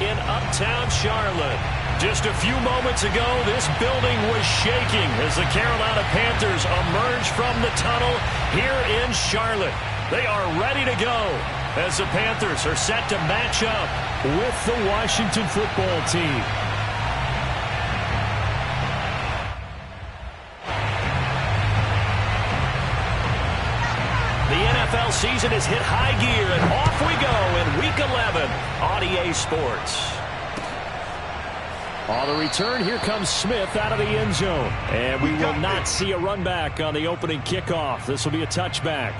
in Uptown Charlotte. Just a few moments ago, this building was shaking as the Carolina Panthers emerged from the tunnel here in Charlotte. They are ready to go as the Panthers are set to match up with the Washington football team. The NFL season has hit high gear, and off we go in Week 11 on EA Sports. On the return, here comes Smith out of the end zone. And we will not see a run back on the opening kickoff. This will be a touchback.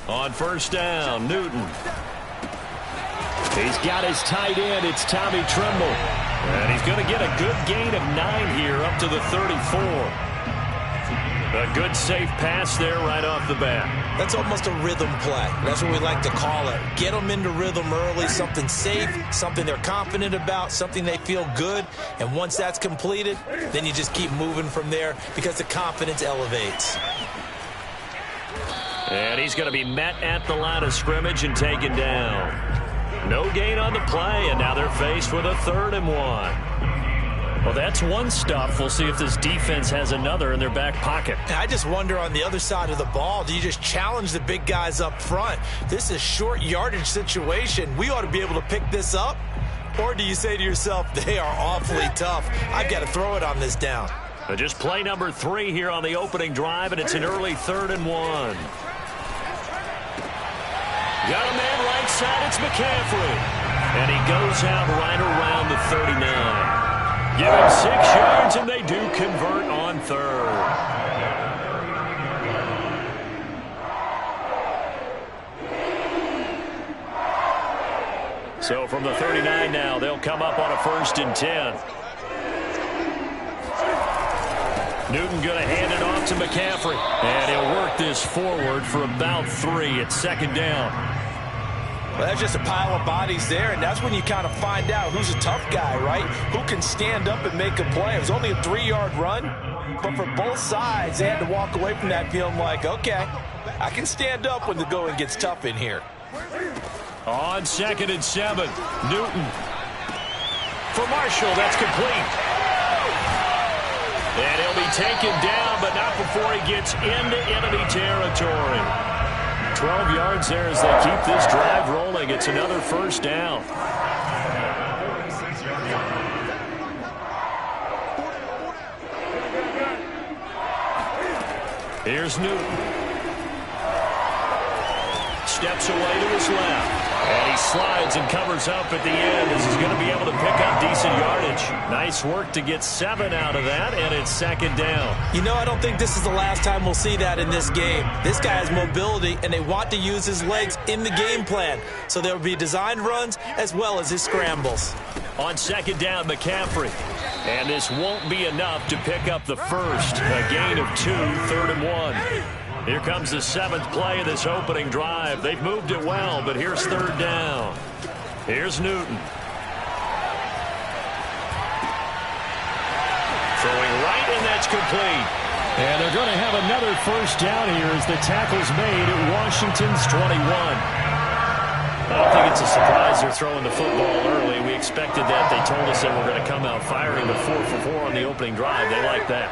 On first down, Newton. He's got his tight end. It's Tommy Tremble. And he's going to get a good gain of 9 here up to the 34. A good safe pass there right off the bat. That's almost a rhythm play. That's what we like to call it. Get them into rhythm early, something safe, something they're confident about, something they feel good. And once that's completed, then you just keep moving from there because the confidence elevates. And he's going to be met at the line of scrimmage and taken down. No gain on the play, and now they're faced with a 3rd and 1. Well, that's one stuff. We'll see if this defense has another in their back pocket. I just wonder on the other side of the ball, do you just challenge the big guys up front? This is short yardage situation. We ought to be able to pick this up. Or do you say to yourself, they are awfully tough. I've got to throw it on this down. Just play number 3 here on the opening drive, and it's an early 3rd and 1. Got a man right side, it's McCaffrey. And he goes out right around the 39. Give him 6 yards, and they do convert on 3rd. So from the 39 now, they'll come up on a 1st and 10. Newton going to hand it off to McCaffrey. And he'll work this forward for about 3 at 2nd down. Well, that's just a pile of bodies there, and that's when you kind of find out who's a tough guy, right? Who can stand up and make a play. It was only a 3-yard run, but for both sides, they had to walk away from that feeling like, okay, I can stand up when the going gets tough in here. On 2nd and 7, Newton. For Marshall, that's complete. And he'll be taken down, but not before he gets into enemy territory. 12 yards there as they keep this drive rolling. It's another 1st down. Here's Newton. Steps away to his left. And he slides and covers up at the end as he's going to be able to pick up decent yardage. Nice work to get 7 out of that, and it's 2nd down. You know, I don't think this is the last time we'll see that in this game. This guy has mobility, and they want to use his legs in the game plan. So there will be designed runs as well as his scrambles. On 2nd down, McCaffrey. And this won't be enough to pick up the 1st. A gain of 2, 3rd and 1. Here comes the 7th play of this opening drive. They've moved it well, but here's 3rd down. Here's Newton. Throwing right, and that's complete. And they're going to have another 1st down here as the tackle's made at Washington's 21. I don't think it's a surprise they're throwing the football early. We expected that. They told us they were going to come out firing the 4 for 4 on the opening drive. They like that.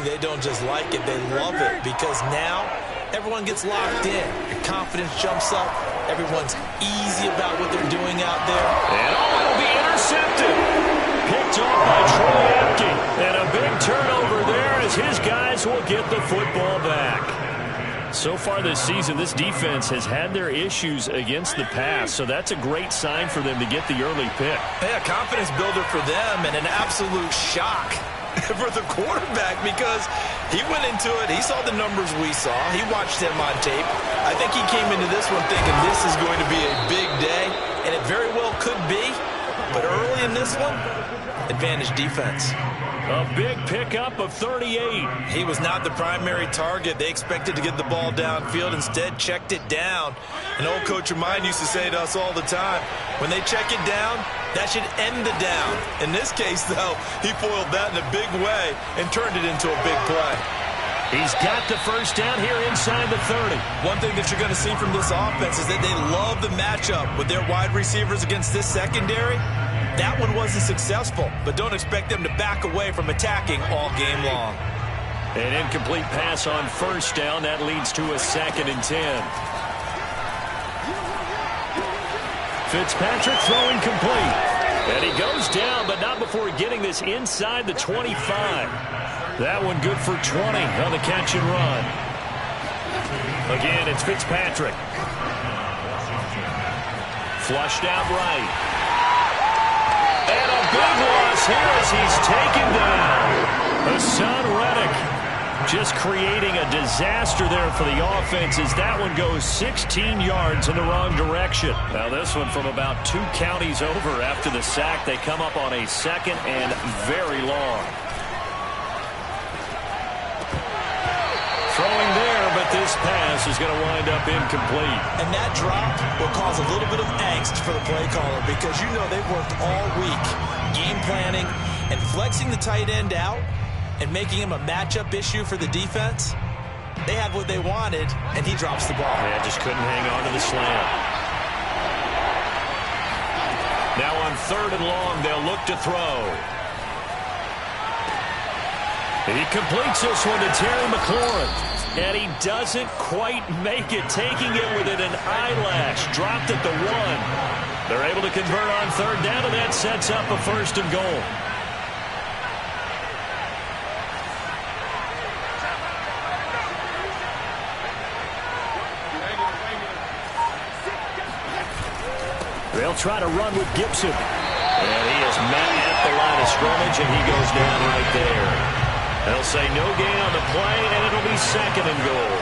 They don't just like it, they love it, because now everyone gets locked in. Your confidence jumps up. Everyone's easy about what they're doing out there. And it'll be intercepted. Picked off by Troy Apke. And a big turnover there as his guys will get the football back. So far this season, this defense has had their issues against the pass, so that's a great sign for them to get the early pick. Yeah, confidence builder for them, and an absolute shock for the quarterback because he went into it. He saw the numbers we saw. He watched them on tape. I think he came into this one thinking this is going to be a big day, and it very well could be. But early in this one, advantage defense. A big pickup of 38. He was not the primary target. They expected to get the ball downfield. Instead, checked it down. An old coach of mine used to say to us all the time, when they check it down, that should end the down. In this case, though, he foiled that in a big way and turned it into a big play. He's got the first down here inside the 30. One thing that you're going to see from this offense is that they love the matchup with their wide receivers against this secondary. That one wasn't successful, but don't expect them to back away from attacking all game long. An incomplete pass on first down. That leads to a 2nd and 10. Fitzpatrick throwing complete. And he goes down, but not before getting this inside the 25. That one good for 20 on the catch and run. Again, it's Fitzpatrick. Flushed out right. And a big loss here as he's taken down. Hassan Reddick just creating a disaster there for the offense as that one goes 16 yards in the wrong direction. Now this one from about 2 counties over after the sack. They come up on a 2nd and very long. Throwing there, but this pass is going to wind up incomplete. And that drop will cause a little bit of angst for the play caller because you know they've worked all week game planning and flexing the tight end out and making him a matchup issue for the defense. They had what they wanted, and he drops the ball. Yeah, just couldn't hang on to the slant. Now on 3rd and long, they'll look to throw. He completes this one to Terry McLaurin. And he doesn't quite make it, taking it within an eyelash. Dropped at the 1. They're able to convert on 3rd down, and that sets up a 1st and goal. They'll try to run with Gibson. And he is met at the line of scrimmage, and he goes down right there. They'll say no gain on the play, and it'll be 2nd and goal.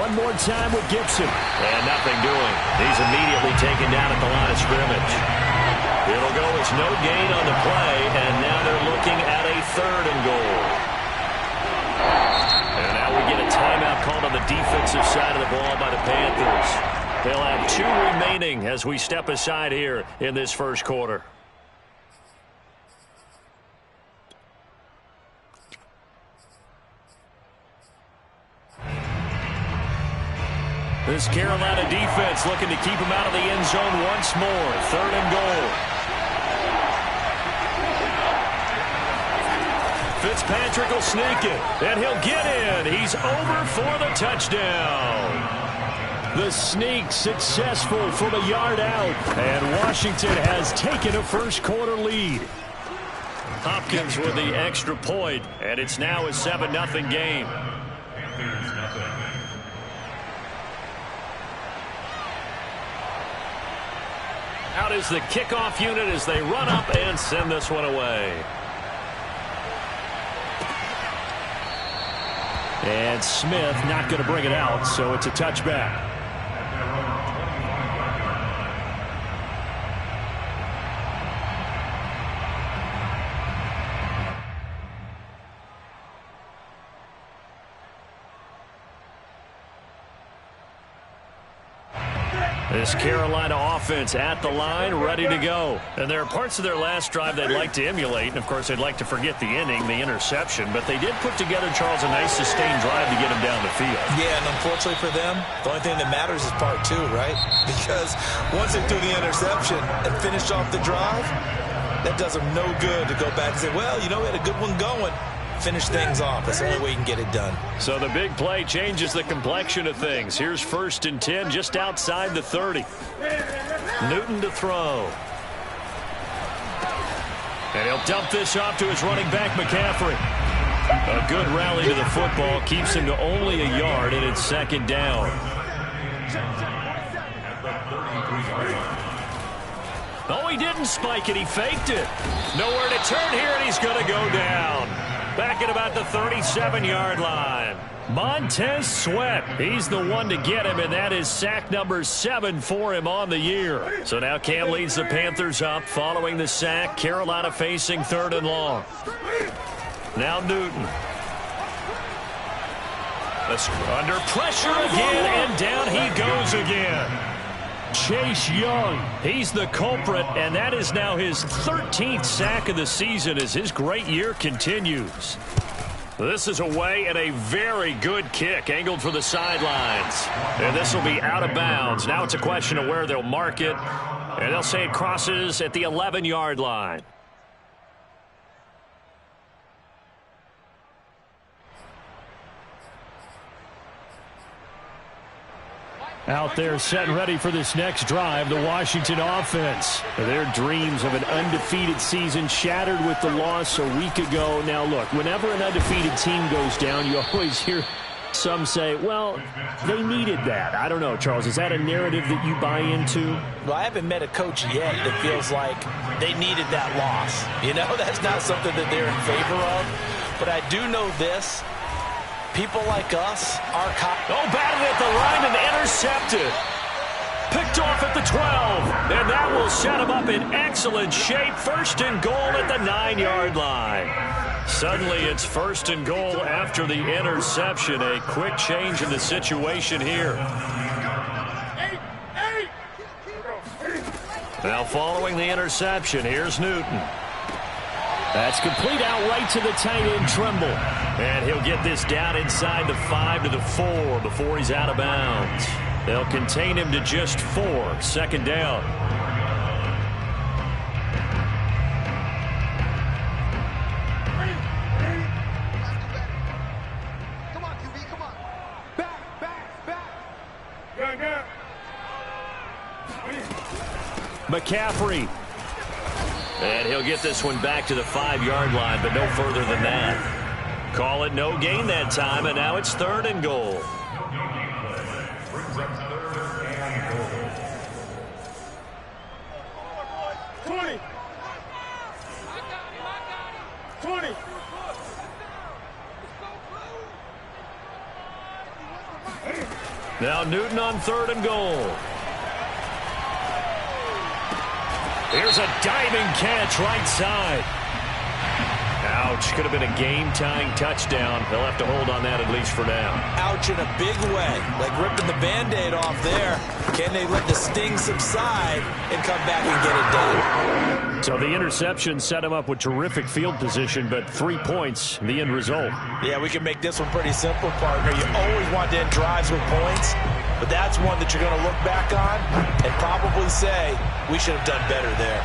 One more time with Gibson. And nothing doing. He's immediately taken down at the line of scrimmage. It'll go as no gain on the play, and now they're looking at a 3rd and goal. And now we get a timeout called on the defensive side of the ball by the Panthers. They'll have 2 remaining as we step aside here in this first quarter. This Carolina defense looking to keep him out of the end zone once more. 3rd and goal. Fitzpatrick will sneak it, and he'll get in. He's over for the touchdown. The sneak successful from a yard out, and Washington has taken a first quarter lead. Hopkins with the extra point, and it's now a 7-0 game. Out is the kickoff unit as they run up and send this one away. And Smith not going to bring it out, so it's a touchback. This Carolina offense at the line, ready to go. And there are parts of their last drive they'd like to emulate. And, of course, they'd like to forget the inning, the interception. But they did put together, Charles, a nice sustained drive to get them down the field. Yeah, and unfortunately for them, the only thing that matters is part 2, right? Because once they threw the interception and finished off the drive, that does them no good to go back and say, well, you know, we had a good one going. Finish things off. That's the only way you can get it done. So the big play changes the complexion of things. Here's 1st and 10 just outside the 30. Newton to throw. And he'll dump this off to his running back, McCaffrey. A good rally to the football keeps him to only a yard, and it's 2nd down. Oh, he didn't spike it. He faked it. Nowhere to turn here, and he's going to go down. Back at about the 37-yard line. Montez Sweat, he's the one to get him, and that is sack number 7 for him on the year. So now Cam leads the Panthers up following the sack. Carolina facing 3rd and long. Now Newton. Under pressure again, and down he goes again. Chase Young, he's the culprit, and that is now his 13th sack of the season as his great year continues. This is away and a very good kick angled for the sidelines. And this will be out of bounds. Now it's a question of where they'll mark it, and they'll say it crosses at the 11-yard line. Out there set and ready for this next drive, the Washington offense. Their dreams of an undefeated season shattered with the loss a week ago. Now look, whenever an undefeated team goes down, you always hear some say, well, they needed that. I don't know, Charles, is that a narrative that you buy into? Well, I haven't met a coach yet that feels like they needed that loss. You know, that's not something that they're in favor of. But I do know this. People like us are batted at the line and intercepted. Picked off at the 12. And that will set him up in excellent shape. 1st and goal at the 9-yard line. Suddenly it's 1st and goal after the interception. A quick change in the situation here. Now following the interception, here's Newton. That's complete out right to the tight end, Tremble. And he'll get this down inside the 5 to the 4 before he's out of bounds. They'll contain him to just 4. 2nd down. Come on, QB, come on. Back. McCaffrey. And he'll get this one back to the 5-yard line, but no further than that. Call it no gain that time, and now it's 3rd and goal. Now Newton on 3rd and goal. Here's a diving catch right side. Ouch. Could have been a game-tying touchdown. They'll have to hold on that at least for now. Ouch in a big way. Like ripping the Band-Aid off there. Can they let the sting subside and come back and get it done? So the interception set him up with terrific field position, but 3 points, the end result. Yeah, we can make this one pretty simple, partner. You always want to end drives with points, but that's one that you're going to look back on and probably say, we should have done better there.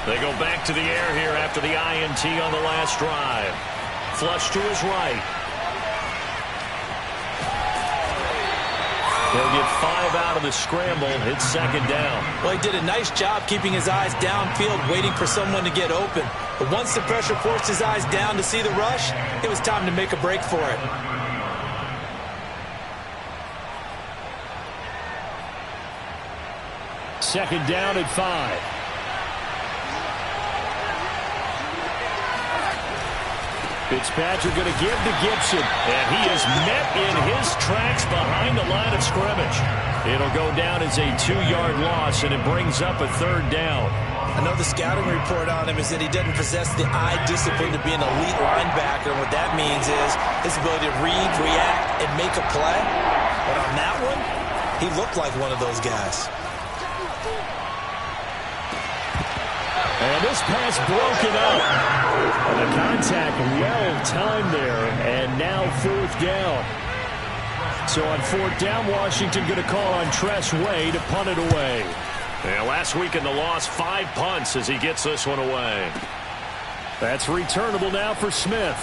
They go back to the air here after the INT on the last drive. Flush to his right. They'll get 5 out of the scramble. It's 2nd down. Well, he did a nice job keeping his eyes downfield, waiting for someone to get open. But once the pressure forced his eyes down to see the rush, it was time to make a break for it. Second down at 5. Fitzpatrick going to give to Gibson, and he is met in his tracks behind the line of scrimmage. It'll go down as a 2-yard loss, and it brings up a 3rd down. I know the scouting report on him is that he doesn't possess the eye discipline to be an elite linebacker, and what that means is his ability to read, react, and make a play. But on that one, he looked like one of those guys. And this pass broken up. The contact well timed there, and now 4th down. So on 4th down, Washington going to call on Tress Way to punt it away. And last week in the loss, 5 punts as he gets this one away. That's returnable now for Smith.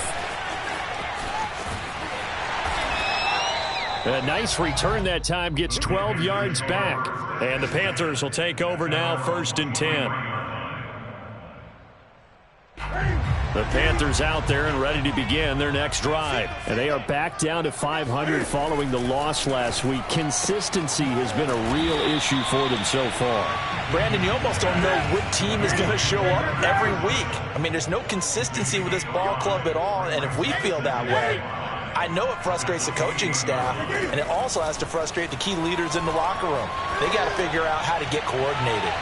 A nice return that time, gets 12 yards back. And the Panthers will take over now, 1st and 10. The Panthers out there and ready to begin their next drive. And they are back down to 500 following the loss last week. Consistency has been a real issue for them so far. Brandon, you almost don't know what team is going to show up every week. I mean, there's no consistency with this ball club at all, and if we feel that way, I know it frustrates the coaching staff, and it also has to frustrate the key leaders in the locker room. They got to figure out how to get coordinated.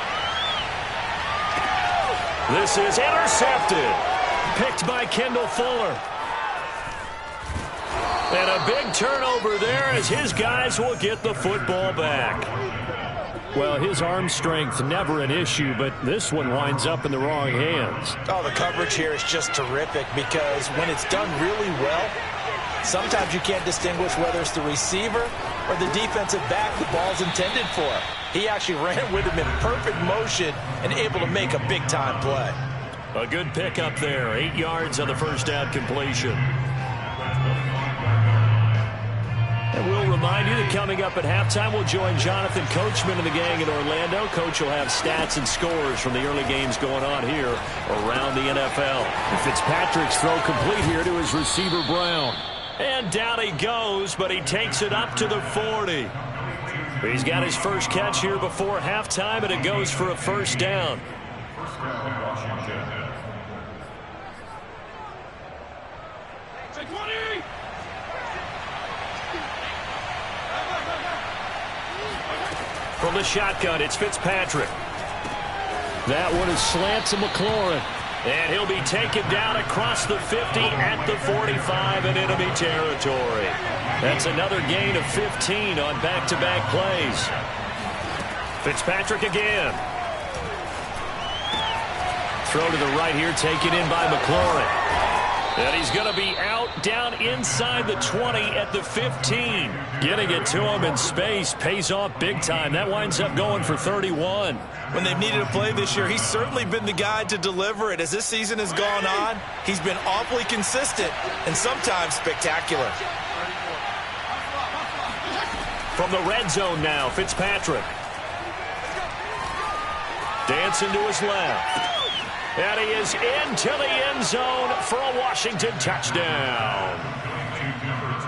This is intercepted. Picked by Kendall Fuller. And a big turnover there as his guys will get the football back. Well, his arm strength, never an issue, but this one winds up in the wrong hands. Oh, the coverage here is just terrific because when it's done really well, sometimes you can't distinguish whether it's the receiver or the defensive back the ball's intended for. He actually ran with him in perfect motion and able to make a big-time play. A good pick up there. 8 yards on the first down completion. And we'll remind you that coming up at halftime, we'll join Jonathan Coachman and the gang in Orlando. Coach will have stats and scores from the early games going on here around the NFL. And Fitzpatrick's throw complete here to his receiver, Brown. And down he goes, but he takes it up to the 40. He's got his first catch here before halftime, and it goes for a first down. From the shotgun, it's Fitzpatrick. That one is slant to McLaurin. And he'll be taken down across the 50 at the 45 in enemy territory. That's another gain of 15 on back-to-back plays. Fitzpatrick again. Throw to the right here, taken in by McLaurin. And he's going to be out down inside the 20 at the 15. Getting it to him in space pays off big time. That winds up going for 31. When they've needed a play this year, he's certainly been the guy to deliver it. As this season has gone on, he's been awfully consistent and sometimes spectacular. From the red zone now, Fitzpatrick. Dancing to his left. And he is into the end zone for a Washington touchdown.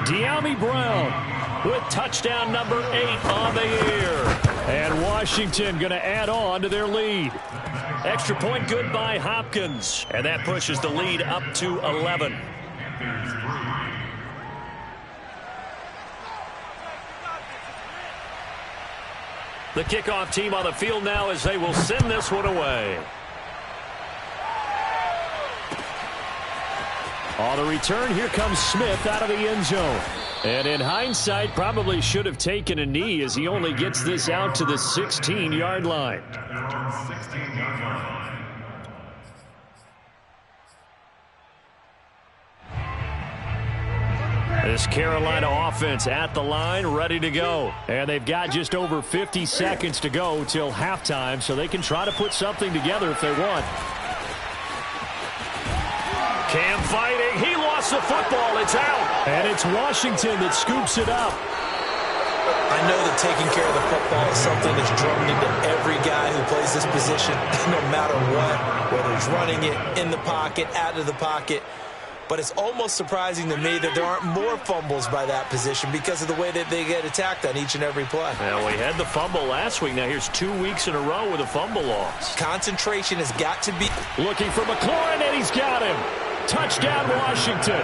De'Ami Brown with touchdown number 8 on the year. And Washington going to add on to their lead. Extra point good by Hopkins. And that pushes the lead up to 11. The kickoff team on the field now as they will send this one away. On the return, here comes Smith out of the end zone. And in hindsight, probably should have taken a knee as he only gets this out to the 16-yard line. This Carolina offense at the line, ready to go. And they've got just over 50 seconds to go till halftime, so they can try to put something together if they want. Cam fighting. He lost the football. It's out. And it's Washington that scoops it up. I know that taking care of the football is something that's drummed into every guy who plays this position, no matter what, whether it's running it, in the pocket, out of the pocket. But it's almost surprising to me that there aren't more fumbles by that position because of the way that they get attacked on each and every play. Well, we had the fumble last week. Now here's 2 weeks in a row with a fumble loss. Concentration has got to be. Looking for McLaurin, and he's got him. Touchdown, Washington.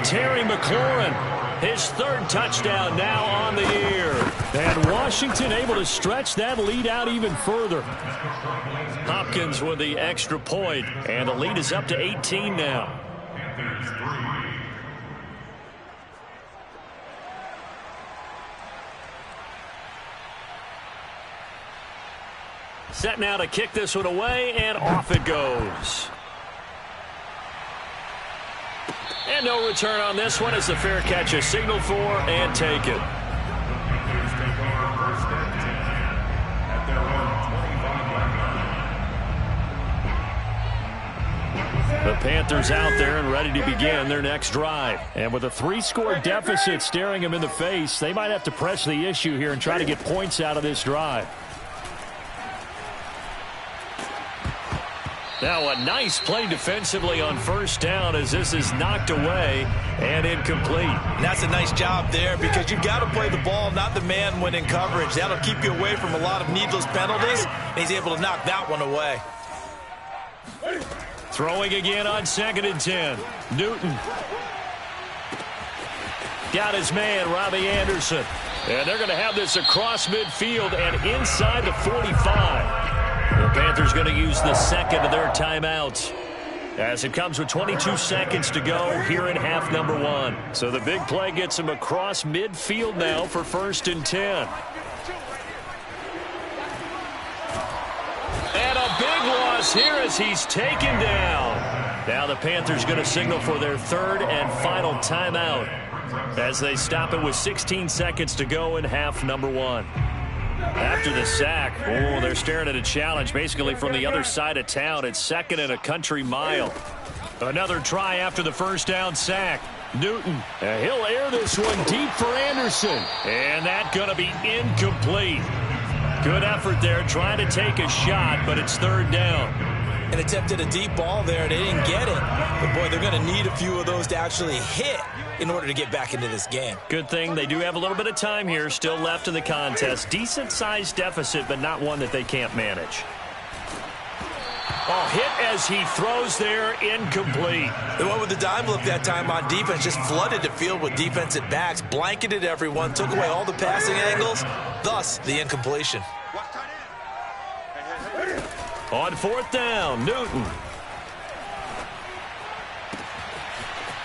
Terry McLaurin, his 3rd touchdown now on the year. And Washington able to stretch that lead out even further. Hopkins with the extra point, and the lead is up to 18 now. Set now to kick this one away, and off it goes. And no return on this one as the fair catch is signaled for and taken. The Panthers out there and ready to begin their next drive. And with a 3-score deficit staring them in the face, they might have to press the issue here and try to get points out of this drive. Now a nice play defensively on first down as this is knocked away and incomplete. And that's a nice job there because you've got to play the ball, not the man when in coverage. That'll keep you away from a lot of needless penalties. And he's able to knock that one away. Throwing again on 2nd and 10. Newton. Got his man, Robbie Anderson. And they're going to have this across midfield and inside the 45. The Panthers going to use the second of their timeouts as it comes with 22 seconds to go here in half number 1. So the big play gets him across midfield now for 1st and 10. And a big loss here as he's taken down. Now the Panthers going to signal for their 3rd and final timeout as they stop it with 16 seconds to go in half number 1. After the sack, they're staring at a challenge basically from the other side of town. It's 2nd and a country mile. Another try after the first down sack. Newton, he'll air this one deep for Anderson. And that's going to be incomplete. Good effort there trying to take a shot, but it's 3rd down. And attempted a deep ball there. They didn't get it. But, boy, they're going to need a few of those to actually hit in order to get back into this game. Good thing they do have a little bit of time here still left in the contest. Decent-sized deficit, but not one that they can't manage. Oh, hit as he throws there, incomplete. The one with the dime look that time on defense just flooded the field with defensive backs, blanketed everyone, took away all the passing angles, thus the incompletion. On 4th down, Newton.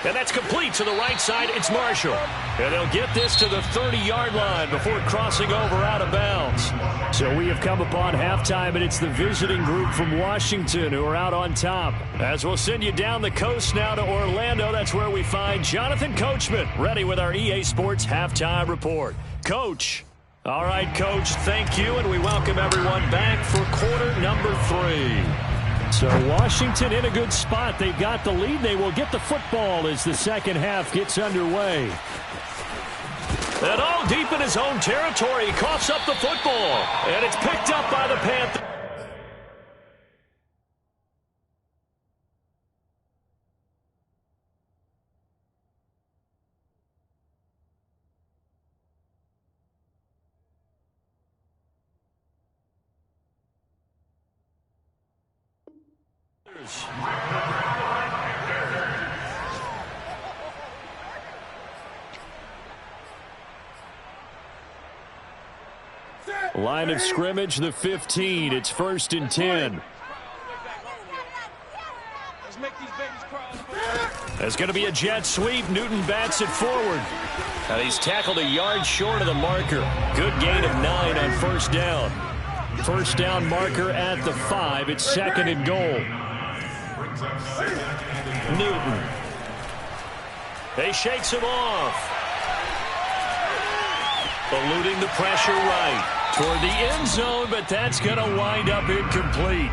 And that's complete to the right side. It's Marshall. And they'll get this to the 30-yard line before crossing over out of bounds. So we have come upon halftime, and it's the visiting group from Washington who are out on top. As we'll send you down the coast now to Orlando, that's where we find Jonathan Coachman, ready with our EA Sports Halftime Report. Coach. All right, Coach, thank you, and we welcome everyone back for quarter number 3. So Washington in a good spot. They've got the lead. They will get the football as the second half gets underway. And all deep in his own territory, he coughs up the football, and it's picked up by the Panthers. Line of scrimmage, the 15. It's 1st and 10. There's going to be a jet sweep. Newton bats it forward. And he's tackled a yard short of the marker. Good gain of 9 on 1st down. 1st down marker at the 5. It's 2nd and goal. Newton. He shakes him off. Eluding the pressure right toward the end zone, but that's going to wind up incomplete.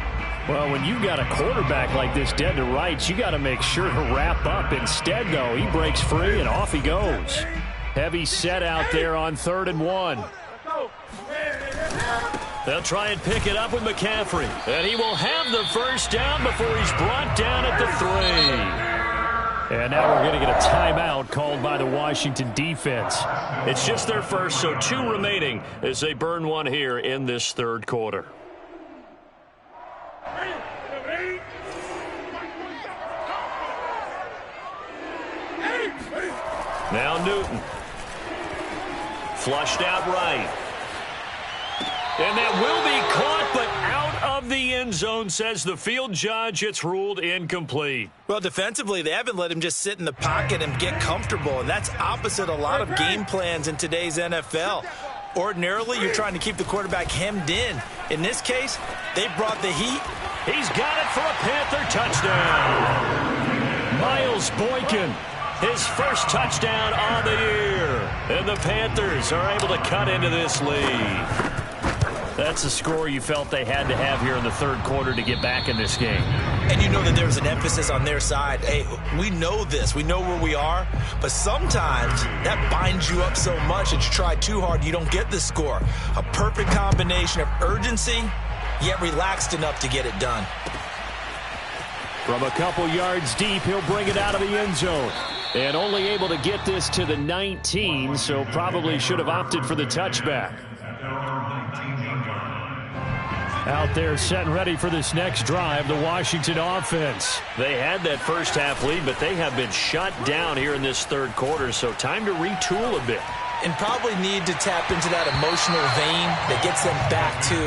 Well, when you got a quarterback like this dead to rights, you got to make sure to wrap up. Instead, though, he breaks free and off he goes. Heavy set out there on 3rd and 1. They'll try and pick it up with McCaffrey. And he will have the first down before he's brought down at the 3. And now we're going to get a timeout called by the Washington defense. It's just their first, so 2 remaining as they burn one here in this 3rd quarter. Now Newton. Flushed out right. And that will be caught, but out of the end zone, says the field judge. It's ruled incomplete. Well, defensively, they haven't let him just sit in the pocket and get comfortable, and that's opposite a lot of game plans in today's NFL. Ordinarily, you're trying to keep the quarterback hemmed in. In this case, they brought the heat. He's got it for a Panther touchdown. Miles Boykin, his first touchdown on the year. And the Panthers are able to cut into this lead. That's a score you felt they had to have here in the 3rd quarter to get back in this game. And you know that there's an emphasis on their side. Hey, we know this. We know where we are. But sometimes that binds you up so much that you try too hard, you don't get the score. A perfect combination of urgency, yet relaxed enough to get it done. From a couple yards deep, he'll bring it out of the end zone. And only able to get this to the 19, so probably should have opted for the touchback. Out there set and ready for this next drive, the Washington offense. They had that first half lead, but they have been shut down here in this third quarter, so time to retool a bit. And probably need to tap into that emotional vein that gets them back to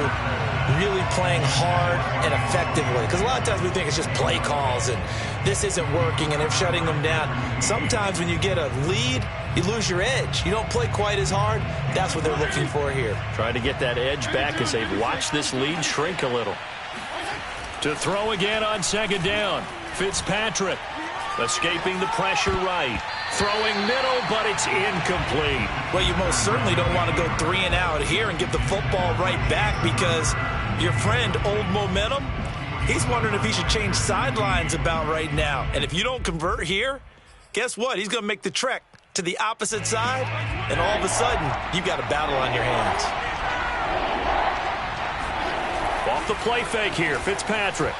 really playing hard and effectively. Because a lot of times we think it's just play calls and this isn't working and they're shutting them down. Sometimes when you get a lead, you lose your edge. You don't play quite as hard. That's what they're looking for here. Try to get that edge back as they've watched this lead shrink a little. To throw again on second down. Fitzpatrick escaping the pressure right. Throwing middle, but it's incomplete. Well, you most certainly don't want to go 3 and out here and give the football right back because your friend, Old Momentum, he's wondering if he should change sidelines about right now. And if you don't convert here, guess what? He's going to make the trek to the opposite side, and all of a sudden, you've got a battle on your hands. Off the play fake here, Fitzpatrick.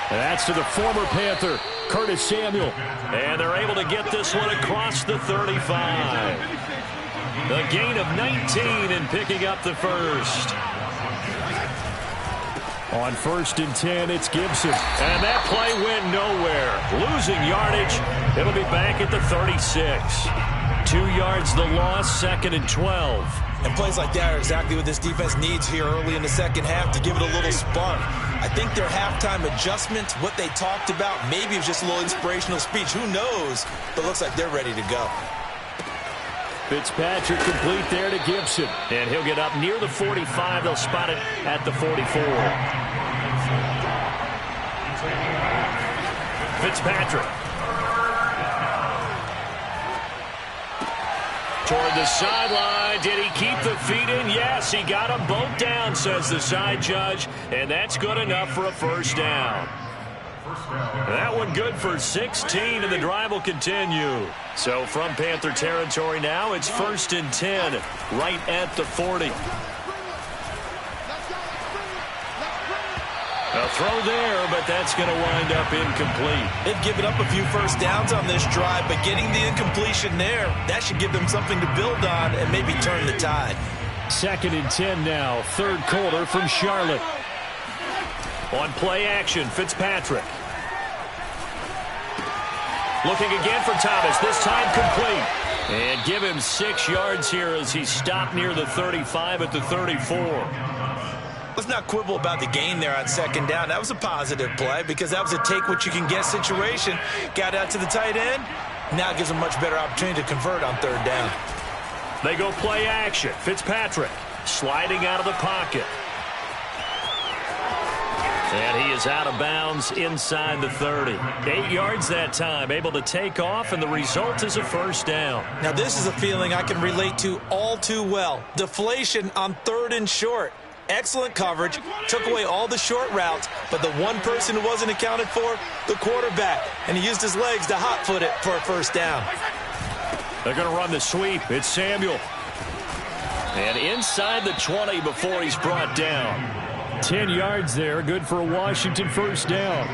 And that's to the former Panther, Curtis Samuel. And they're able to get this one across the 35. The gain of 19 and picking up the first. On 1st and 10, it's Gibson. And that play went nowhere. Losing yardage. It'll be back at the 36. 2 yards the loss, 2nd and 12. And plays like that are exactly what this defense needs here early in the second half to give it a little spark. I think their halftime adjustment, what they talked about, maybe it was just a little inspirational speech. Who knows? But it looks like they're ready to go. Fitzpatrick complete there to Gibson. And he'll get up near the 45. They'll spot it at the 44. Fitzpatrick. Toward the sideline. Did he keep the feet in? Yes, he got them both down, says the side judge. And that's good enough for a first down. That one good for 16, and the drive will continue. So from Panther territory now, it's 1st and 10, right at the 40. A throw there, but that's going to wind up incomplete. They've given up a few first downs on this drive, but getting the incompletion there, that should give them something to build on and maybe turn the tide. 2nd and 10 now, 3rd quarter from Charlotte. On play action, Fitzpatrick. Looking again for Thomas, this time complete. And give him 6 yards here as he stopped near the 35 at the 34. Let's not quibble about the gain there on 2nd down. That was a positive play because that was a take-what-you-can-get situation. Got out to the tight end. Now it gives them a much better opportunity to convert on 3rd down. They go play action. Fitzpatrick sliding out of the pocket. And he is out of bounds inside the 30. 8 yards that time, able to take off, and the result is a first down. Now this is a feeling I can relate to all too well. Deflation on 3rd and short. Excellent coverage, took away all the short routes, but the one person who wasn't accounted for, the quarterback, and he used his legs to hot-foot it for a first down. They're going to run the sweep. It's Samuel. And inside the 20 before he's brought down. 10 yards there, good for a Washington first down.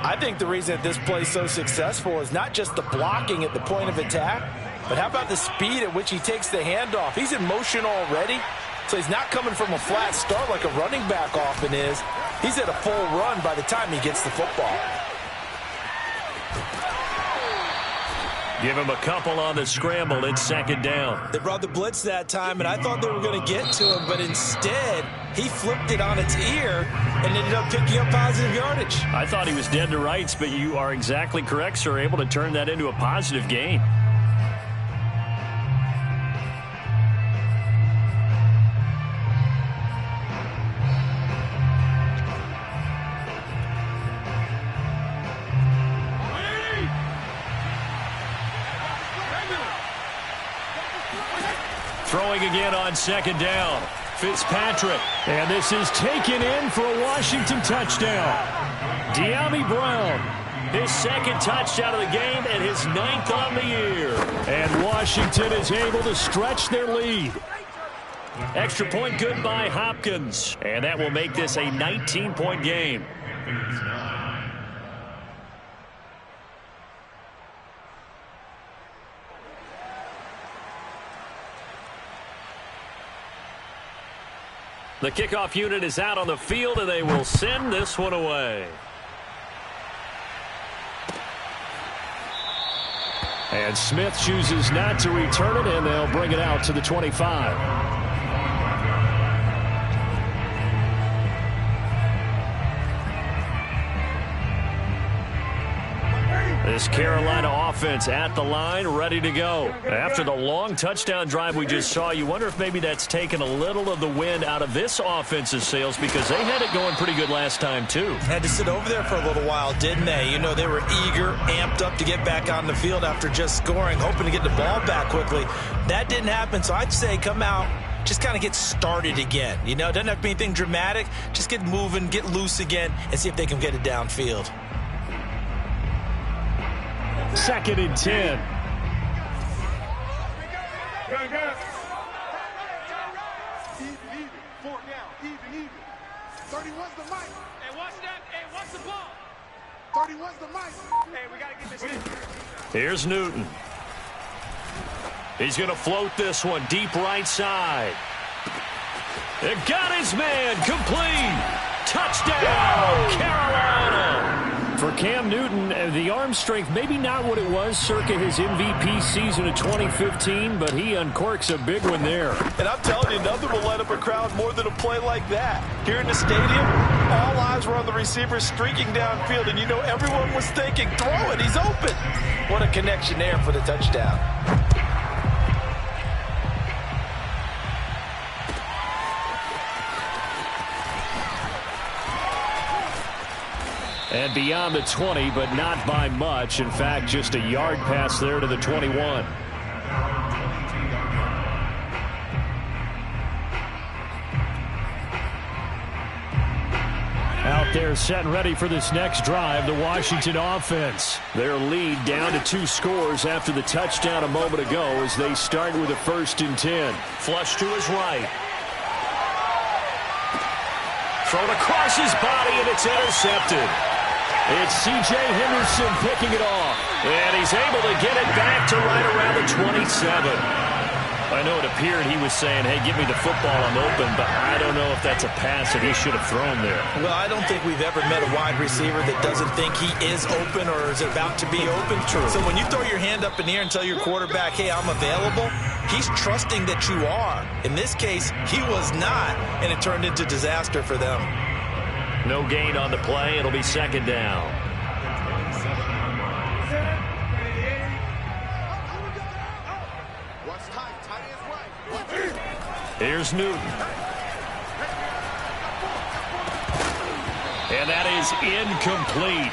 I think the reason that this play is so successful is not just the blocking at the point of attack, but how about the speed at which he takes the handoff? He's in motion already. So he's not coming from a flat start like a running back often is. He's at a full run by the time he gets the football. Give him a couple on the scramble. It's 2nd down. They brought the blitz that time, and I thought they were going to get to him, but instead he flipped it on its ear and ended up picking up positive yardage. I thought he was dead to rights, but you are exactly correct, sir. Able to turn that into a positive gain. Throwing again on 2nd down. Fitzpatrick. And this is taken in for a Washington touchdown. De'Ami Brown. His 2nd touchdown of the game and his 9th on the year. And Washington is able to stretch their lead. Extra point good by Hopkins. And that will make this a 19-point game. The kickoff unit is out on the field, and they will send this one away. And Smith chooses not to return it, and they'll bring it out to the 25. This Carolina offense at the line, ready to go. After the long touchdown drive we just saw, you wonder if maybe that's taken a little of the wind out of this offense's sails, because they had it going pretty good last time, too. Had to sit over there for a little while, didn't they? You know, they were eager, amped up to get back on the field after just scoring, hoping to get the ball back quickly. That didn't happen, so I'd say come out, just kind of get started again. You know, it doesn't have to be anything dramatic. Just get moving, get loose again, and see if they can get it downfield. 2nd and 10. Even. 4 down. Even. 31's the mic. Hey, watch that. Hey, watch the ball. 31's the mic. Hey, we got to get this in. Here's Newton. He's going to float this one deep right side. It got his man complete. Touchdown, Carolina. For Cam Newton, the arm strength maybe not what it was circa his MVP season of 2015, but he uncorks a big one there. And I'm telling you, nothing will light up a crowd more than a play like that. Here in the stadium, all eyes were on the receiver streaking downfield, and you know everyone was thinking, throw it, he's open. What a connection there for the touchdown. And beyond the 20, but not by much. In fact, just a yard pass there to the 21. Out there set and ready for this next drive, the Washington offense. Their lead down to 2 scores after the touchdown a moment ago as they start with a 1st and 10. Flush to his right. Thrown across his body, and it's intercepted. It's C.J. Henderson picking it off. And he's able to get it back to right around the 27. I know it appeared he was saying, hey, give me the football, I'm open, but I don't know if that's a pass that he should have thrown there. Well, I don't think we've ever met a wide receiver that doesn't think he is open or is about to be open. True. So when you throw your hand up in the air and tell your quarterback, hey, I'm available, he's trusting that you are. In this case, he was not, and it turned into disaster for them. No gain on the play. It'll be 2nd down. Here's Newton. And that is incomplete.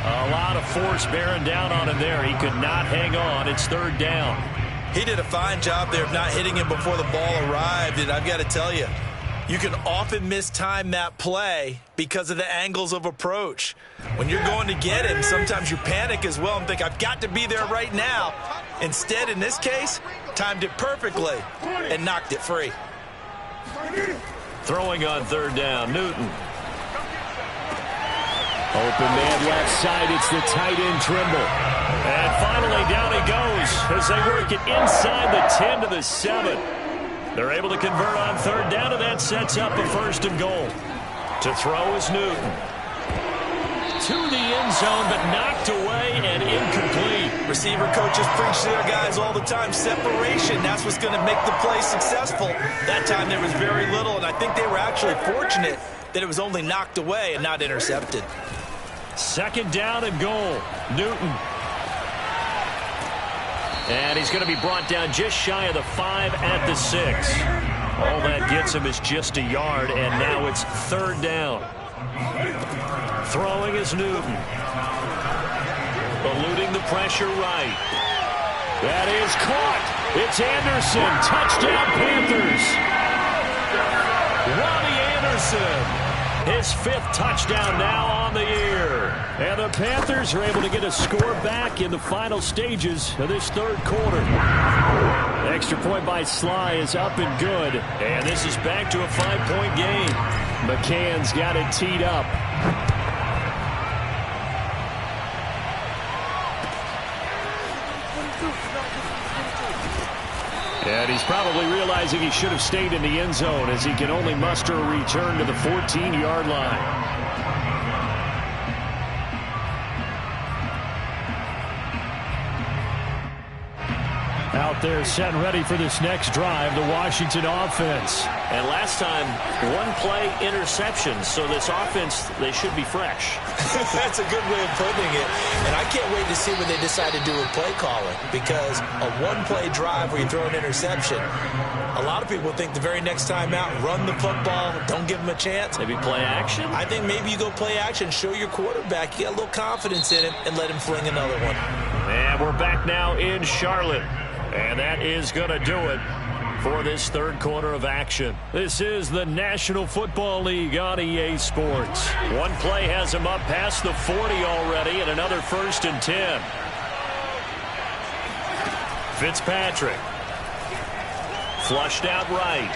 A lot of force bearing down on him there. He could not hang on. It's 3rd down. He did a fine job there of not hitting him before the ball arrived, and I've got to tell you, you can often mistime that play because of the angles of approach. When you're going to get him, sometimes you panic as well and think, I've got to be there right now. Instead, in this case, timed it perfectly and knocked it free. Throwing on 3rd down, Newton. Open man left side, it's the tight end Trimble. And finally down he goes as they work it inside the 10 to the 7. They're able to convert on 3rd down, and that sets up a 1st and goal. To throw is Newton. To the end zone, but knocked away and incomplete. Receiver coaches preach to their guys all the time. Separation, that's what's going to make the play successful. That time there was very little, and I think they were actually fortunate that it was only knocked away and not intercepted. 2nd down and goal. Newton. And he's going to be brought down just shy of the 5 at the 6. All that gets him is just a yard, and now it's 3rd down. Throwing is Newton. Eluding the pressure right. That is caught. It's Anderson. Touchdown, Panthers. Robbie Anderson His 5th touchdown now on the year. And the Panthers are able to get a score back in the final stages of this 3rd quarter. The extra point by Sly is up and good. And this is back to a 5-point game. McCann's got it teed up. And he's probably realizing he should have stayed in the end zone as he can only muster a return to the 14-yard line. Out there set and ready for this next drive, the Washington offense. And last time, 1-play interception, so this offense, they should be fresh. That's a good way of putting it. And I can't wait to see what they decide to do with play calling, because a 1-play drive where you throw an interception, a lot of people think the very next time out, run the football, don't give them a chance. Maybe play action? I think maybe you go play action, show your quarterback you got a little confidence in him, and let him fling another one. And we're back now in Charlotte. And that is going to do it for this 3rd quarter of action. This is the National Football League on EA Sports. One play has him up past the 40 already, and another 1st and 10. Fitzpatrick. Flushed out right.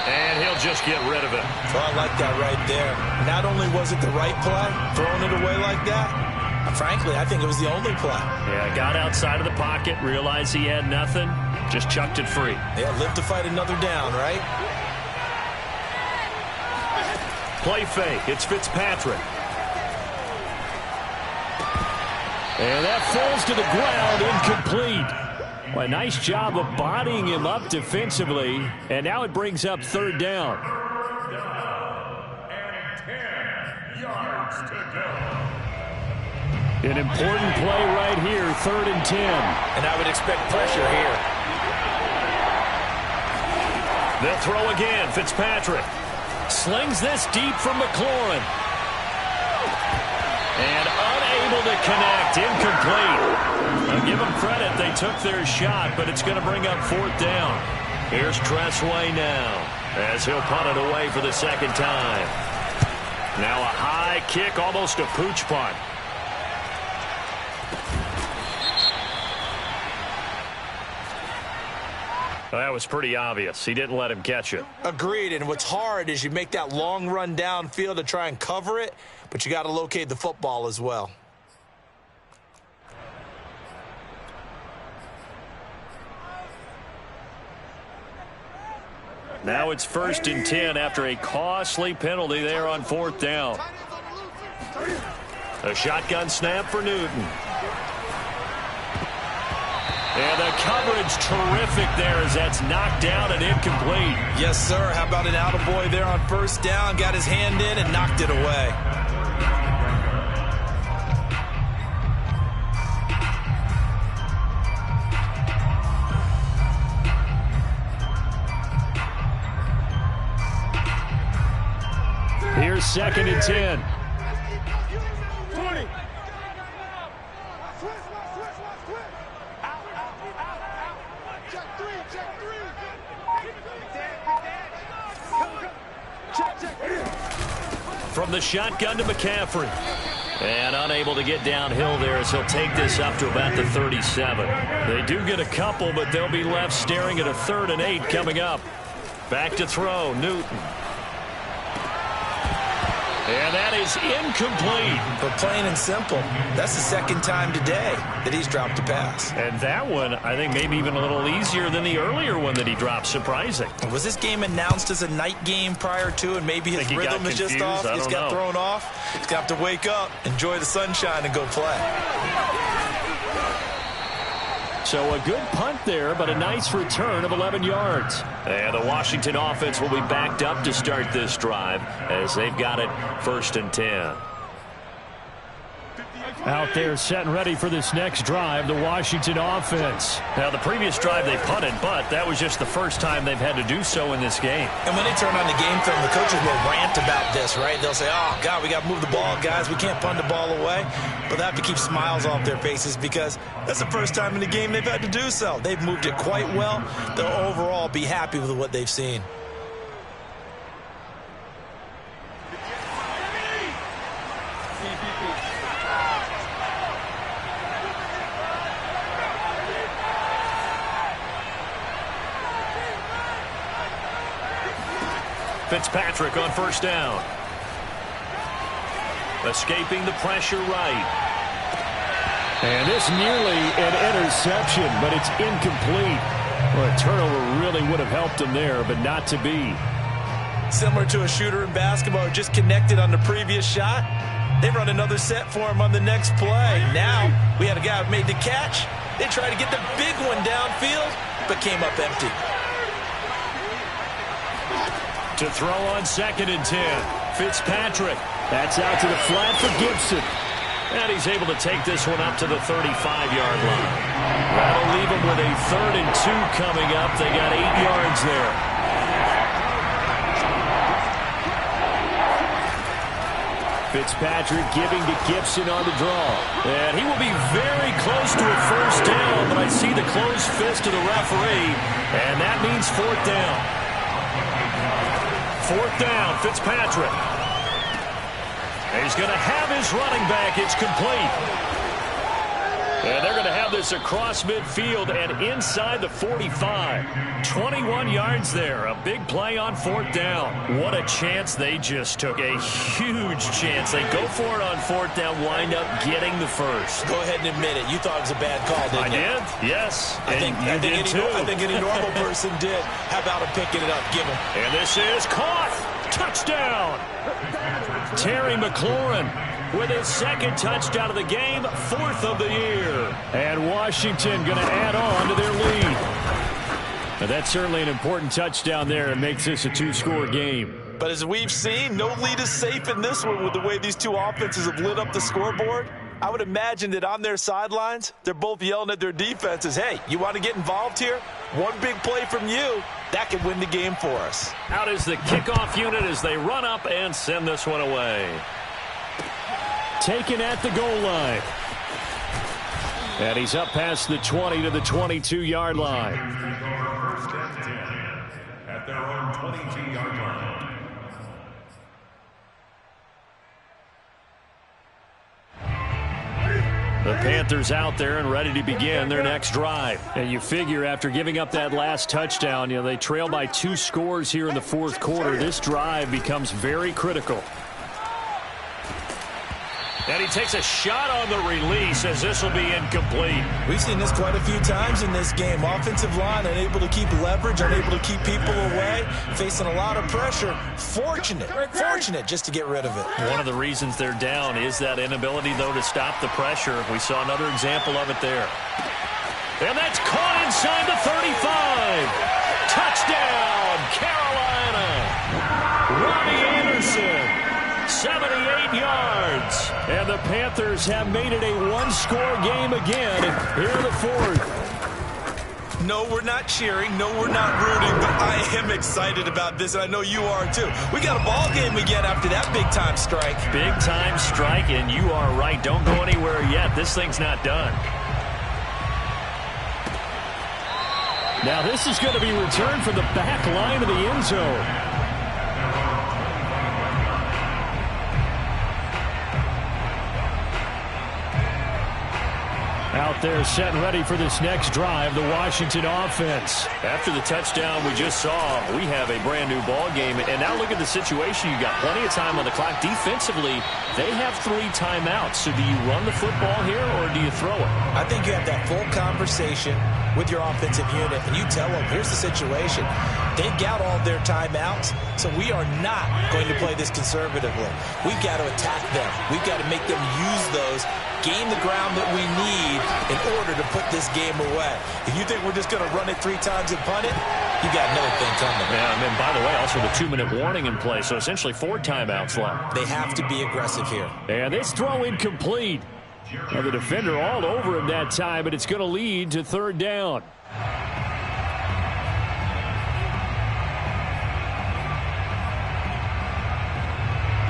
And he'll just get rid of it. Oh, I like that right there. Not only was it the right play, throwing it away like that, frankly, I think it was the only play. Yeah, got outside of the pocket, realized he had nothing, just chucked it free. Yeah, live to fight another down, right? Play fake. It's Fitzpatrick. And that falls to the ground, incomplete. Well, a nice job of bodying him up defensively, and now it brings up 3rd down. And 10 yards to go. An important play right here, 3rd and 10. And I would expect pressure here. They'll throw again. Fitzpatrick slings this deep from McLaurin. And unable to connect. Incomplete. I'll give them credit. They took their shot, but it's going to bring up 4th down. Here's Tressway now as he'll punt it away for the 2nd time. Now a high kick, almost a pooch punt. Well, that was pretty obvious. He didn't let him catch it. Agreed, and what's hard is you make that long run downfield to try and cover it, but you got to locate the football as well. Now it's 1st and 10 after a costly penalty there on 4th down. A shotgun snap for Newton. And the coverage terrific there as that's knocked down and incomplete. Yes, sir. How about an attaboy there on 1st down? Got his hand in and knocked it away. Here's 2nd and 10. 20. From the shotgun to McCaffrey. And unable to get downhill there as he'll take this up to about the 37. They do get a couple, but they'll be left staring at a 3rd and 8 coming up. Back to throw, Newton. And that is incomplete. But plain and simple, that's the 2nd time today that he's dropped a pass. And that one, I think, maybe even a little easier than the earlier one that he dropped. Surprising. Was this game announced as a night game prior to, and maybe his rhythm is just off? He's got thrown off. He's got to wake up, enjoy the sunshine, and go play. So a good punt there, but a nice return of 11 yards. And the Washington offense will be backed up to start this drive as they've got it 1st and 10. Out there set and ready for this next drive, the Washington offense. Now, the previous drive they punted, but that was just the first time they've had to do so in this game. And when they turn on the game film, the coaches will rant about this, right? They'll say, oh, God, we got to move the ball, guys. We can't punt the ball away. But they have to keep smiles off their faces because that's the first time in the game they've had to do so. They've moved it quite well. They'll overall be happy with what they've seen. Fitzpatrick on first down. Escaping the pressure right. And this nearly an interception, but it's incomplete. Well, a turnover really would have helped him there, but not to be. Similar to a shooter in basketball, just connected on the previous shot. They run another set for him on the next play. Now, we had a guy who made the catch. They tried to get the big one downfield, but came up empty. To throw on 2nd and 10. Fitzpatrick. That's out to the flat for Gibson. And he's able to take this one up to the 35-yard line. That'll leave him with a 3rd and 2 coming up. They got 8 yards there. Fitzpatrick giving to Gibson on the draw. And he will be very close to a first down, but I see the closed fist of the referee, and that means 4th down. 4th down, Fitzpatrick. He's going to have his running back. It's complete. And they're going to have this across midfield and inside the 45. 21 yards there. A big play on 4th down. What a chance they just took. A huge chance. They go for it on 4th down, wind up getting the first. Go ahead and admit it. You thought it was a bad call, didn't you? I did, yes. I think any normal person did. How about him picking it up? Give him. And this is caught. Touchdown. Terry McLaurin with his 2nd touchdown of the game, 4th of the year. And Washington going to add on to their lead. Now that's certainly an important touchdown there. It makes this a 2-score game. But as we've seen, no lead is safe in this one with the way these two offenses have lit up the scoreboard. I would imagine that on their sidelines, they're both yelling at their defenses, hey, you want to get involved here? One big play from you, that could win the game for us. Out is the kickoff unit as they run up and send this one away. Taken at the goal line. And he's up past the 20 to the 22-yard line. First and 10 at their own 22-yard line. The Panthers out there and ready to begin their next drive. And you figure after giving up that last touchdown, they trail by 2 scores here in the 4th quarter. This drive becomes very critical. And he takes a shot on the release as this will be incomplete. We've seen this quite a few times in this game. Offensive line unable to keep leverage, unable to keep people away, facing a lot of pressure. Fortunate just to get rid of it. One of the reasons they're down is that inability, though, to stop the pressure. We saw another example of it there. And that's caught inside the 35. Touchdown, Carolina. Robbie Anderson. 78 yards. And the Panthers have made it a 1-score game again here in the 4th. No, we're not cheering. No, we're not rooting. But I am excited about this, and I know you are too. We got a ball game again after that big-time strike. Big-time strike, and you are right. Don't go anywhere yet. This thing's not done. Now this is going to be returned from the back line of the end zone. Out there set and ready for this next drive, the Washington offense. After the touchdown we just saw, we have a brand new ball game. And now look at the situation. You got plenty of time on the clock. Defensively, they have 3 timeouts. So do you run the football here or do you throw it? I think you have that full conversation with your offensive unit, and you tell them, here's the situation. They've got all their timeouts, so we are not going to play this conservatively. We've got to attack them. We've got to make them use those, gain the ground that we need in order to put this game away. If you think we're just going to run it 3 times and punt it, you got no thing coming. Yeah, and then, by the way, also the 2-minute warning in play, so essentially 4 timeouts left. They have to be aggressive here. And this throw incomplete. And the defender all over him that time, but it's going to lead to 3rd down.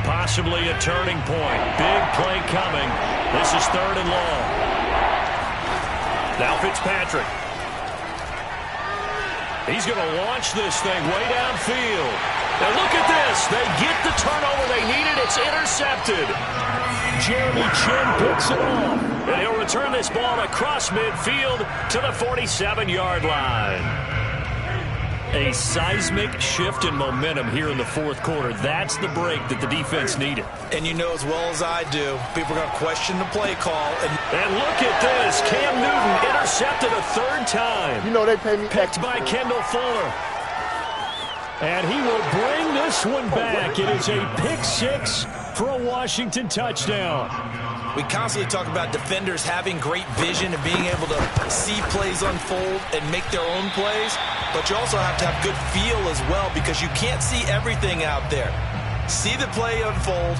Possibly a turning point. Big play coming. This is 3rd and long. Now Fitzpatrick. He's going to launch this thing way downfield. Now look at this. They get the turnover they needed. It's intercepted. Jeremy Chin picks it off. And he'll return this ball across midfield to the 47-yard line. A seismic shift in momentum here in the fourth quarter. That's the break that the defense needed. And you know as well as I do, people are going to question the play call. And look at this. Cam Newton intercepted a third time. You know they pay me. Picked by Kendall Fuller. And he will bring this one back. It is a pick six for a Washington touchdown. We constantly talk about defenders having great vision and being able to see plays unfold and make their own plays. But you also have to have good feel as well because you can't see everything out there. See the play unfold,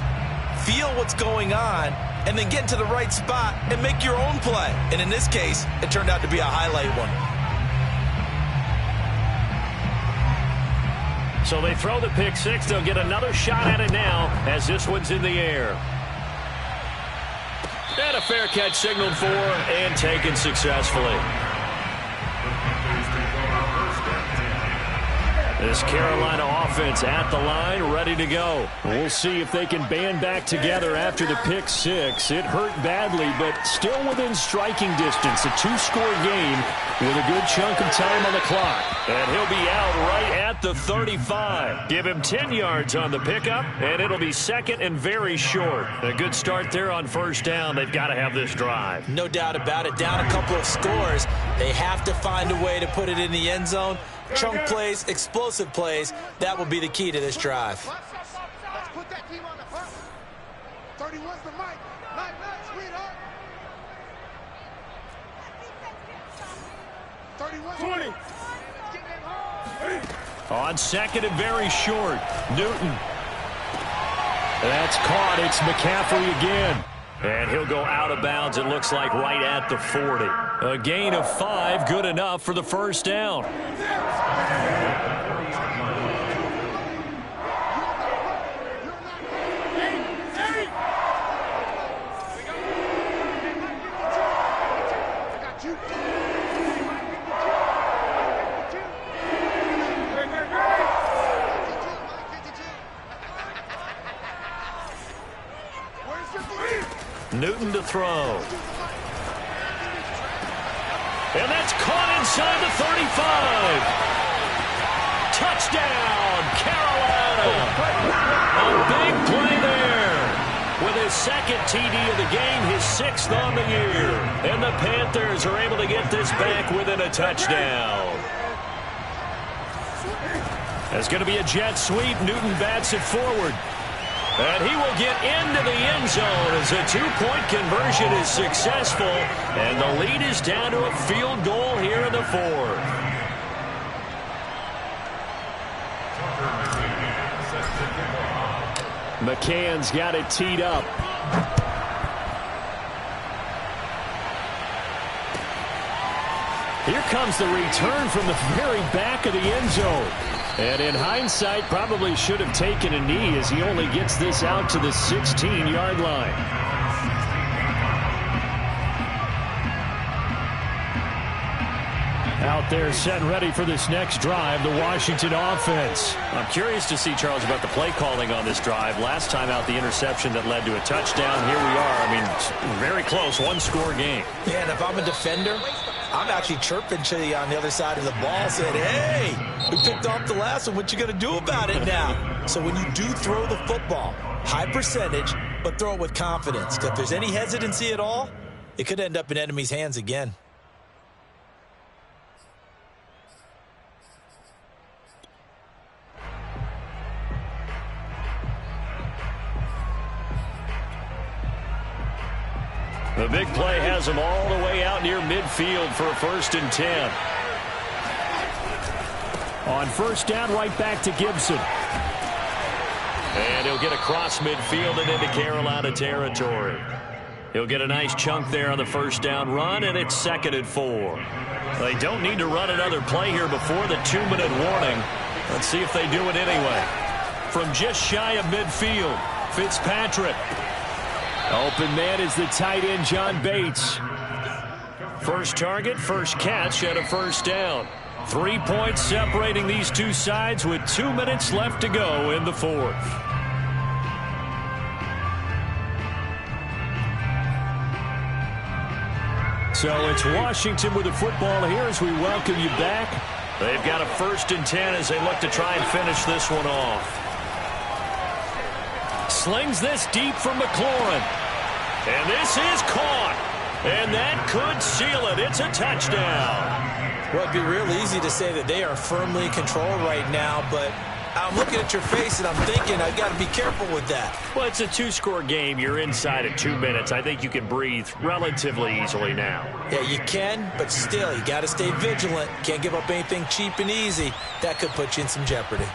feel what's going on, and then get into the right spot and make your own play. And in this case, it turned out to be a highlight one. So they throw the pick six. They'll get another shot at it now as this one's in the air. And a fair catch signaled for and taken successfully. This Carolina offense at the line, ready to go. We'll see if they can band back together after the pick six. It hurt badly, but still within striking distance. A two-score game with a good chunk of time on the clock. And he'll be out right at the 35. Give him 10 yards on the pickup, and it'll be second and very short. A good start there on first down. They've got to have this drive. No doubt about it. Down a couple of scores. They have to find a way to put it in the end zone. Chunk plays, explosive plays, that will be the key to this drive. Let's put that team on the front. 31's the mic. Night, sweetheart. 31. 20. On second and very short, Newton. That's caught. It's McCaffrey again. And he'll go out of bounds, it looks like, right at the 40. A gain of 5, good enough for the first down. Newton to throw. And that's caught inside the 35. Touchdown, Carolina. A big play there. With his second TD of the game, his sixth on the year. And the Panthers are able to get this back within a touchdown. There's going to be a jet sweep. Newton bats it forward. And he will get into the end zone as a two-point conversion is successful. And the lead is down to a field goal here in the fourth. McCann's got it teed up. Here comes the return from the very back of the end zone. And in hindsight, probably should have taken a knee as he only gets this out to the 16-yard line. Out there set and ready for this next drive, the Washington offense. I'm curious to see, Charles, about the play calling on this drive. Last time out, the interception that led to a touchdown. Here we are. I mean, very close, one-score game. Yeah, and if I'm a defender, I'm actually chirping to you on the other side of the ball, saying, hey, we picked off the last one. What you going to do about it now? So when you do throw the football, high percentage, but throw it with confidence. Because if there's any hesitancy at all, it could end up in enemy's hands again. The big play has him all the way out near midfield for a 1st and 10. On first down, right back to Gibson. And he'll get across midfield and into Carolina territory. He'll get a nice chunk there on the first down run, and it's 2nd and 4. They don't need to run another play here before the 2-minute warning. Let's see if they do it anyway. From just shy of midfield, Fitzpatrick. Open man is the tight end, John Bates. First target, first catch, and a first down. 3 points separating these two sides with 2 minutes left to go in the fourth. So it's Washington with the football here as we welcome you back They've got a 1st and 10 as they look to try and finish this one off. Slings this deep for McLaurin. And this is caught. And that could seal it. It's a touchdown. Well, it'd be real easy to say that they are firmly in control right now, but I'm looking at your face and I'm thinking I've got to be careful with that. Well, it's a 2-score game. You're inside at 2 minutes. I think you can breathe relatively easily now. Yeah, you can, but still, you got to stay vigilant. Can't give up anything cheap and easy. That could put you in some jeopardy.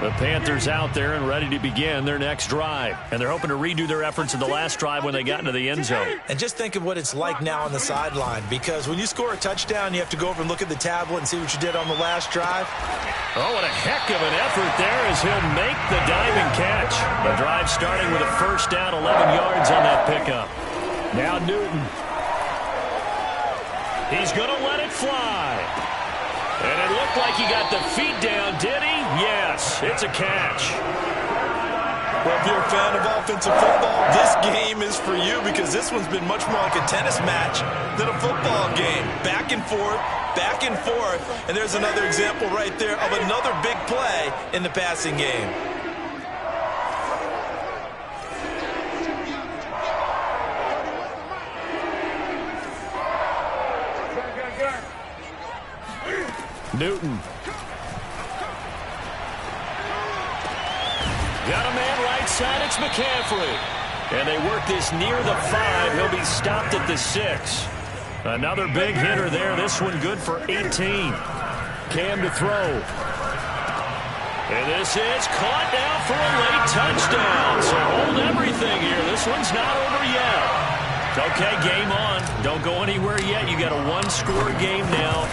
The Panthers out there and ready to begin their next drive. And they're hoping to redo their efforts in the last drive when they got into the end zone. And just think of what it's like now on the sideline, because when you score a touchdown, you have to go over and look at the tablet and see what you did on the last drive. Oh, what a heck of an effort there as he'll make the diving catch. The drive starting with a 1st down, 11 yards on that pickup. Now Newton. He's going to let it fly. And it looked like he got the feet down, did he? Yes, it's a catch. Well, if you're a fan of offensive football, this game is for you, because this one's been much more like a tennis match than a football game. Back and forth, and there's another example right there of another big play in the passing game. Newton. Got a man right side. It's McCaffrey. And they work this near the 5. He'll be stopped at the 6. Another big hitter there. This one good for 18. Cam to throw. And this is caught now for a late touchdown. So hold everything here. This one's not over yet. Okay, game on. Don't go anywhere yet. You got a 1-score game now.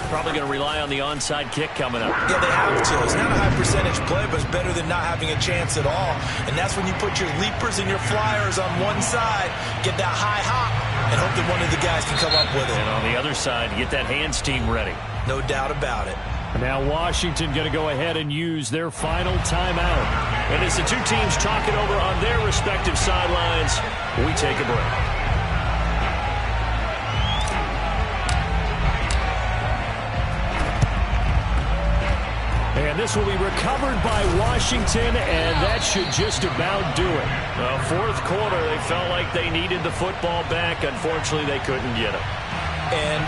Probably going to rely on the onside kick coming up. Yeah, they have to. It's not a high percentage play, but it's better than not having a chance at all. And that's when you put your leapers and your flyers on one side, get that high hop, and hope that one of the guys can come up with it. And on the other side, get that hands team ready. No doubt about it. Now Washington going to go ahead and use their final timeout. And as the two teams talk it over on their respective sidelines, we take a break. And this will be recovered by Washington, and that should just about do it. Fourth quarter, they felt like they needed the football back. Unfortunately, they couldn't get it. And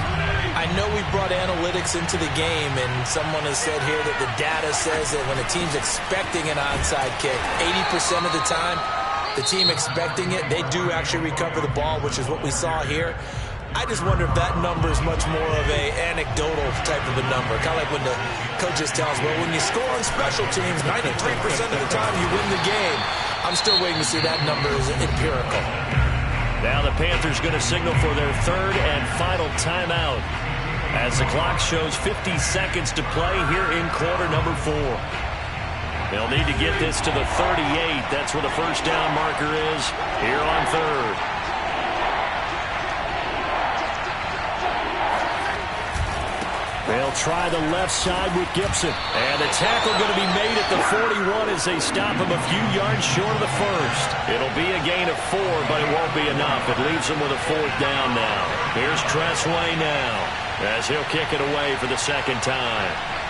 I know we brought analytics into the game, and someone has said here that the data says that when a team's expecting an onside kick, 80% of the time, the team expecting it, they do actually recover the ball, which is what we saw here. I just wonder if that number is much more of a anecdotal type of a number. Kind of like when the coaches tell us, well, when you score on special teams, 93% of the time you win the game. I'm still waiting to see that number is empirical. Now the Panthers going to signal for their 3rd and final timeout as the clock shows 50 seconds to play here in quarter number 4. They'll need to get this to the 38. That's where the 1st down marker is here on 3rd. They'll try the left side with Gibson. And the tackle going to be made at the 41 as they stop him a few yards short of the 1st. It'll be a gain of 4, but it won't be enough. It leaves them with a 4th down now. Here's Tressway now as he'll kick it away for the 2nd time.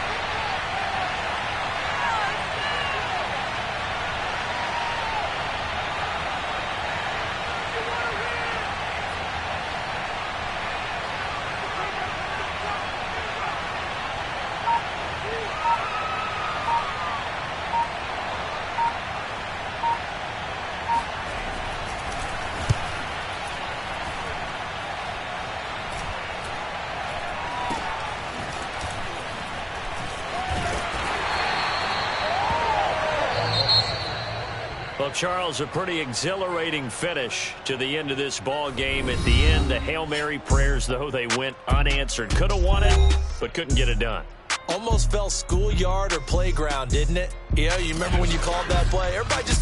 Well, Charles, a pretty exhilarating finish to the end of this ball game. At the end, the Hail Mary prayers, though, they went unanswered. Could have won it, but couldn't get it done. Almost felt schoolyard or playground, didn't it? Yeah, you remember when you called that play? Everybody just